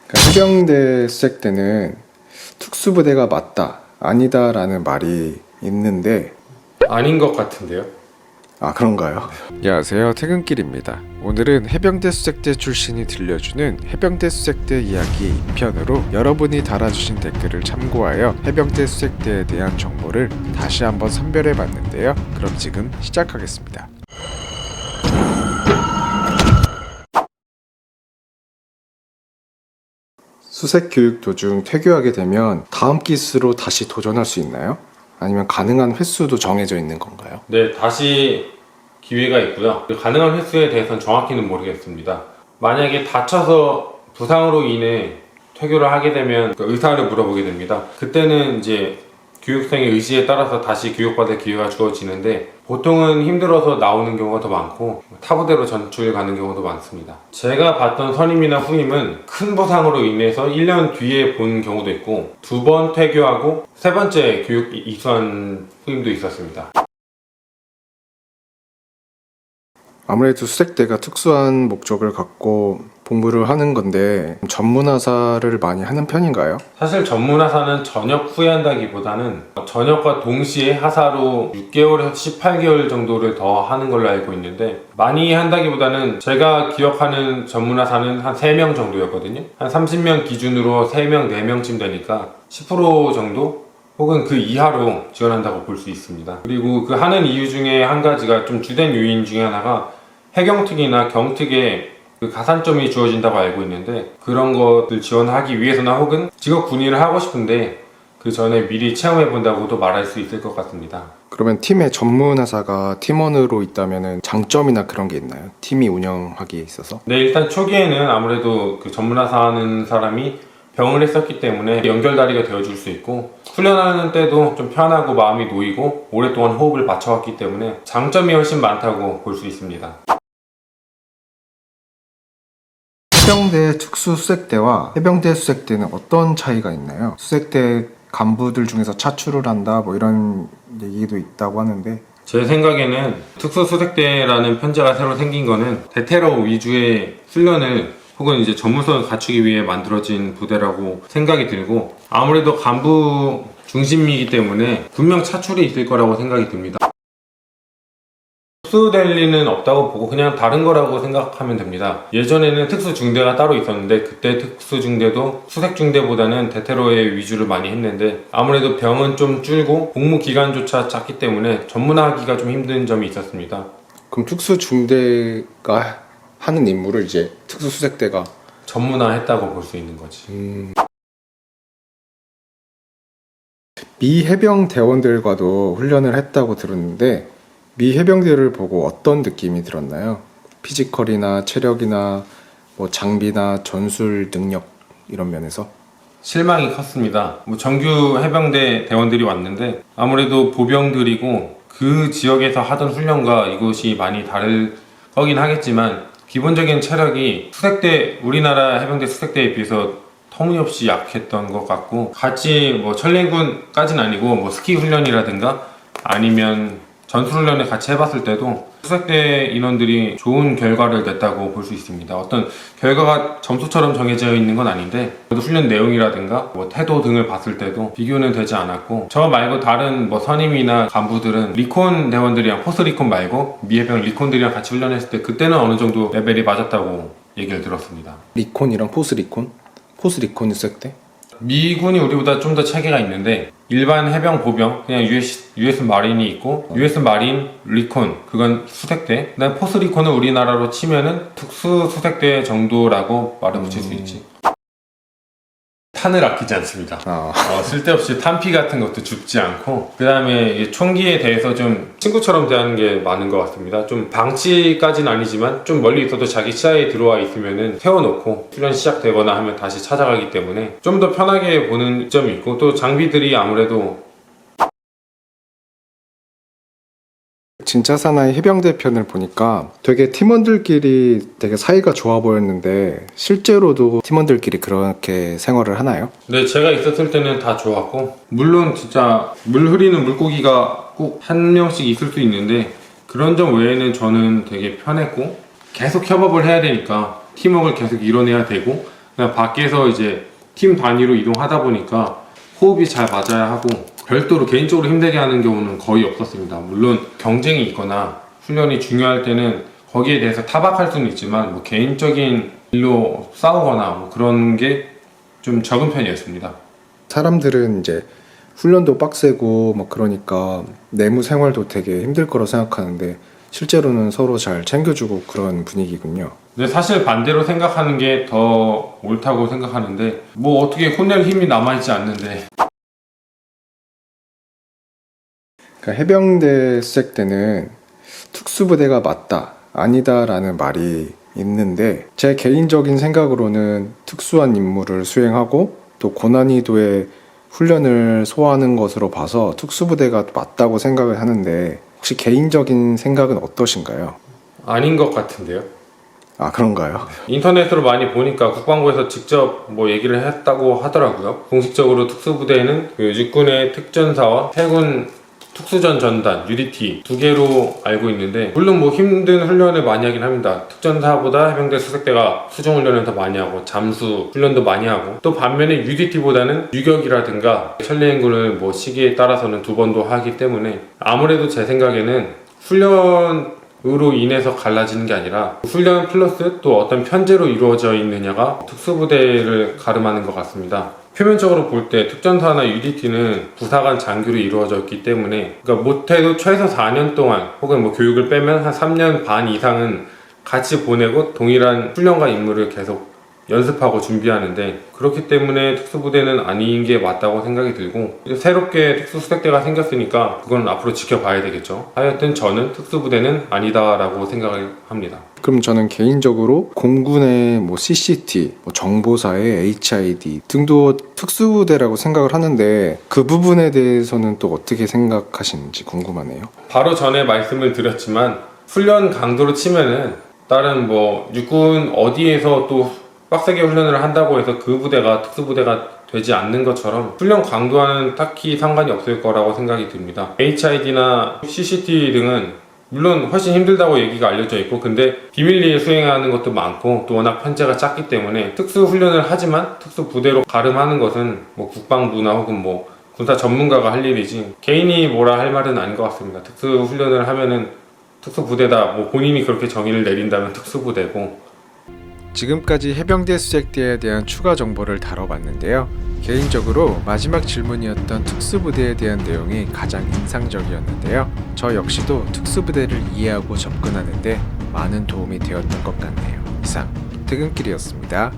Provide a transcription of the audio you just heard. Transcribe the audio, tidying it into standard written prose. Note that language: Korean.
그러니까 해병대 수색 때는 특수부대가 맞다, 아니다 라는 말이 있는데 아닌 것 같은데요? 아, 그런가요? 안녕하세요, 퇴근길입니다. 오늘은 해병대 수색대 출신이 들려주는 해병대 수색대 이야기 2편으로 여러분이 달아주신 댓글을 참고하여 해병대 수색대에 대한 정보를 다시 한번 선별해 봤는데요. 그럼 지금 시작하겠습니다. 수색 교육 도중 퇴교하게 되면 다음 기수로 다시 도전할 수 있나요? 아니면 가능한 횟수도 정해져 있는 건가요? 네, 다시 기회가 있고요. 가능한 횟수에 대해서는 정확히는 모르겠습니다. 만약에 다쳐서 부상으로 인해 퇴교를 하게 되면 그 의사를 물어보게 됩니다. 그때는 이제 교육생의 의지에 따라서 다시 교육받을 기회가 주어지는데 보통은 힘들어서 나오는 경우가 더 많고 타부대로 전출 가는 경우도 많습니다. 제가 봤던 선임이나 후임은 큰 부상으로 인해서 1년 뒤에 본 경우도 있고 2번 퇴교하고 3번째 교육 이수한 후임도 있었습니다. 아무래도 수색대가 특수한 목적을 갖고 복무를 하는 건데 전문화사를 많이 하는 편인가요? 사실 전문하사는 전역 후에 한다기보다는 전역과 동시에 하사로 6개월에서 18개월 정도를 더 하는 걸로 알고 있는데 많이 한다기보다는 제가 기억하는 전문하사는 한 3명 정도였거든요. 한 30명 기준으로 3명, 4명쯤 되니까 10% 정도? 혹은 그 이하로 지원한다고 볼 수 있습니다. 그리고 그 하는 이유 중에 한 가지가 좀 주된 요인 중에 하나가 해경특이나 경특에 그 가산점이 주어진다고 알고 있는데 그런 것들 지원하기 위해서나 혹은 직업 군인을 하고 싶은데 그 전에 미리 체험해 본다고도 말할 수 있을 것 같습니다. 그러면 팀의 전문화사가 팀원으로 있다면 장점이나 그런 게 있나요? 팀이 운영하기에 있어서? 네, 일단 초기에는 아무래도 그 전문화사 하는 사람이 병을 했었기 때문에 연결다리가 되어줄 수 있고 훈련하는 때도 좀 편하고 마음이 놓이고 오랫동안 호흡을 맞춰왔기 때문에 장점이 훨씬 많다고 볼 수 있습니다. 해병대 특수수색대와 해병대 수색대는 어떤 차이가 있나요? 수색대 간부들 중에서 차출을 한다 뭐 이런 얘기도 있다고 하는데 제 생각에는 특수수색대라는 편제가 새로 생긴 거는 대테러 위주의 훈련을 혹은 이제 전문성을 갖추기 위해 만들어진 부대라고 생각이 들고 아무래도 간부 중심이기 때문에 분명 차출이 있을 거라고 생각이 듭니다. 특수될 리는 없다고 보고 그냥 다른 거라고 생각하면 됩니다. 예전에는 특수중대가 따로 있었는데 그때 특수중대도 수색중대보다는 대테러의 위주를 많이 했는데 아무래도 병은 좀 줄고 복무 기간조차 작기 때문에 전문화하기가 좀 힘든 점이 있었습니다. 그럼 특수중대가 하는 임무를 이제 특수수색대가 전문화했다고 볼 수 있는 거지. 미 해병 대원들과도 훈련을 했다고 들었는데 미 해병대를 보고 어떤 느낌이 들었나요? 피지컬이나 체력이나 뭐 장비나 전술 능력 이런 면에서 실망이 컸습니다. 정규 해병대 대원들이 왔는데 아무래도 보병들이고 그 지역에서 하던 훈련과 이곳이 많이 다를 거긴 하겠지만 기본적인 체력이 수색대 우리나라 해병대 수색대에 비해서 터무니없이 약했던 것 같고 같이 뭐 천린군까지는 아니고 뭐 스키 훈련이라든가 아니면 전술훈련을 같이 해봤을 때도 수색대 인원들이 좋은 결과를 냈다고 볼 수 있습니다. 어떤 결과가 점수처럼 정해져 있는 건 아닌데 그래도 훈련 내용이라든가 뭐 태도 등을 봤을 때도 비교는 되지 않았고 저 말고 다른 뭐 선임이나 간부들은 리콘 대원들이랑 포스 리콘 말고 미해병 리콘들이랑 같이 훈련했을 때 그때는 어느 정도 레벨이 맞았다고 얘기를 들었습니다. 리콘이랑 포스리콘? 포스리콘이 수색대? 미군이 우리보다 좀 더 체계가 있는데 일반 해병, 보병, 그냥 US 마린이 있고 US 마린, 리콘 그건 수색대 그다음 포스 리콘은 우리나라로 치면은 특수 수색대 정도라고 말을 붙일 수 있지. 탄을 아끼지 않습니다. 쓸데없이 탄피 같은 것도 줍지 않고 그 다음에 총기에 대해서 좀 친구처럼 대하는 게 많은 것 같습니다. 좀 방치까지는 아니지만 좀 멀리 있어도 자기 시야에 들어와 있으면은 세워놓고 훈련 시작되거나 하면 다시 찾아가기 때문에 좀 더 편하게 보는 점이 있고 또 장비들이 아무래도 진짜 사나이 해병대 편을 보니까 되게 팀원들끼리 되게 사이가 좋아 보였는데 실제로도 팀원들끼리 그렇게 생활을 하나요? 네, 제가 있었을 때는 다 좋았고 물론 진짜 물 흐리는 물고기가 꼭 한 명씩 있을 수 있는데 그런 점 외에는 저는 되게 편했고 계속 협업을 해야 되니까 팀워크를 계속 이뤄내야 되고 그냥 밖에서 이제 팀 단위로 이동하다 보니까 호흡이 잘 맞아야 하고 별도로 개인적으로 힘들게 하는 경우는 거의 없었습니다. 물론 경쟁이 있거나 훈련이 중요할 때는 거기에 대해서 타박할 수는 있지만 뭐 개인적인 일로 싸우거나 뭐 그런 게 좀 적은 편이었습니다. 사람들은 이제 훈련도 빡세고 뭐 그러니까 내무 생활도 되게 힘들 거라 생각하는데 실제로는 서로 잘 챙겨주고 그런 분위기군요. 근데 사실 반대로 생각하는 게 더 옳다고 생각하는데 뭐 어떻게 혼낼 힘이 남아있지 않는데 그러니까 해병대 수색 때는 특수부대가 맞다, 아니다라는 말이 있는데 제 개인적인 생각으로는 특수한 임무를 수행하고 또 고난이도의 훈련을 소화하는 것으로 봐서 특수부대가 맞다고 생각을 하는데 혹시 개인적인 생각은 어떠신가요? 아닌 것 같은데요. 아, 그런가요? 인터넷으로 많이 보니까 국방부에서 직접 뭐 얘기를 했다고 하더라고요. 공식적으로 특수부대는 그 육군의 특전사와 해군 특수전 전단, UDT 두 개로 알고 있는데 물론 뭐 힘든 훈련을 많이 하긴 합니다. 특전사보다 해병대 수색대가 수중 훈련을 더 많이 하고 잠수 훈련도 많이 하고 또 반면에 UDT보다는 유격이라든가 천리행군을 뭐 시기에 따라서는 2번도 하기 때문에 아무래도 제 생각에는 훈련으로 인해서 갈라지는 게 아니라 훈련 플러스 또 어떤 편제로 이루어져 있느냐가 특수부대를 가름하는 것 같습니다. 표면적으로 볼 때 특전사나 UDT는 부사관 장교로 이루어져 있기 때문에 그러니까 못해도 최소 4년 동안 혹은 뭐 교육을 빼면 한 3년 반 이상은 같이 보내고 동일한 훈련과 임무를 계속 연습하고 준비하는데 그렇기 때문에 특수부대는 아닌 게 맞다고 생각이 들고 새롭게 특수수색대가 생겼으니까 그건 앞으로 지켜봐야 되겠죠. 하여튼 저는 특수부대는 아니다라고 생각을 합니다. 그럼 저는 개인적으로 공군의 뭐 CCT, 뭐 정보사의 HID 등도 특수부대라고 생각을 하는데 그 부분에 대해서는 또 어떻게 생각하시는지 궁금하네요. 바로 전에 말씀을 드렸지만 훈련 강도로 치면은 다른 뭐 육군 어디에서 또 빡세게 훈련을 한다고 해서 그 부대가 특수부대가 되지 않는 것처럼 훈련 강도와는 딱히 상관이 없을 거라고 생각이 듭니다. HID나 CCT 등은 물론 훨씬 힘들다고 얘기가 알려져 있고 근데 비밀리에 수행하는 것도 많고 또 워낙 편제가 작기 때문에 특수훈련을 하지만 특수부대로 가름하는 것은 뭐 국방부나 혹은 뭐 군사 전문가가 할 일이지 개인이 뭐라 할 말은 아닌 것 같습니다. 특수훈련을 하면은 특수부대다 뭐 본인이 그렇게 정의를 내린다면 특수부대고 지금까지 해병대 수색대에 대한 추가 정보를 다뤄봤는데요. 개인적으로 마지막 질문이었던 특수부대에 대한 내용이 가장 인상적이었는데요. 저 역시도 특수부대를 이해하고 접근하는데 많은 도움이 되었던 것 같네요. 이상 퇴근길이었습니다.